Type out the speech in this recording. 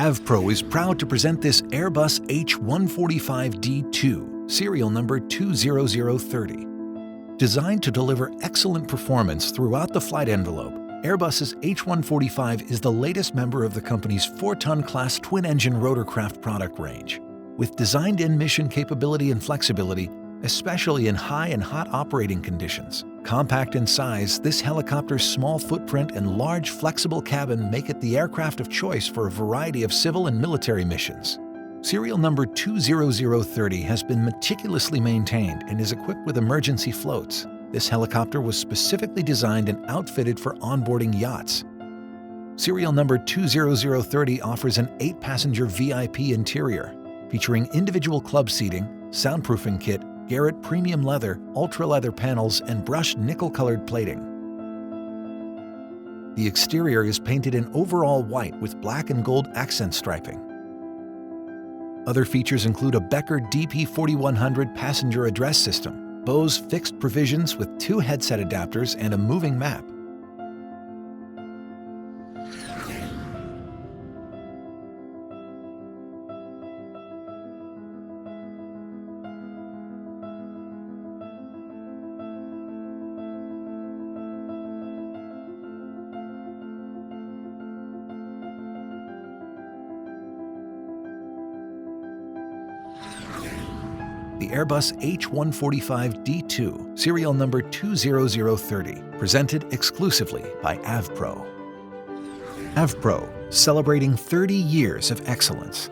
Avpro is proud to present this Airbus H145-D2, serial number 20030. Designed to deliver excellent performance throughout the flight envelope, Airbus's H145 is the latest member of the company's 4-ton class twin-engine rotorcraft product range. With designed-in mission capability and flexibility, especially in high and hot operating conditions. Compact in size, this helicopter's small footprint and large, flexible cabin make it the aircraft of choice for a variety of civil and military missions. Serial number 20030 has been meticulously maintained and is equipped with emergency floats. This helicopter was specifically designed and outfitted for onboarding yachts. Serial number 20030 offers an 8-passenger VIP interior, featuring individual club seating, soundproofing kit, Garrett premium leather, ultra-leather panels, and brushed nickel-colored plating. The exterior is painted in overall white with black and gold accent striping. Other features include a Becker DP4100 passenger address system, Bose fixed provisions with 2 headset adapters, and a moving map. The Airbus H145-D2, serial number 20030, presented exclusively by Avpro. Avpro, celebrating 30 years of excellence.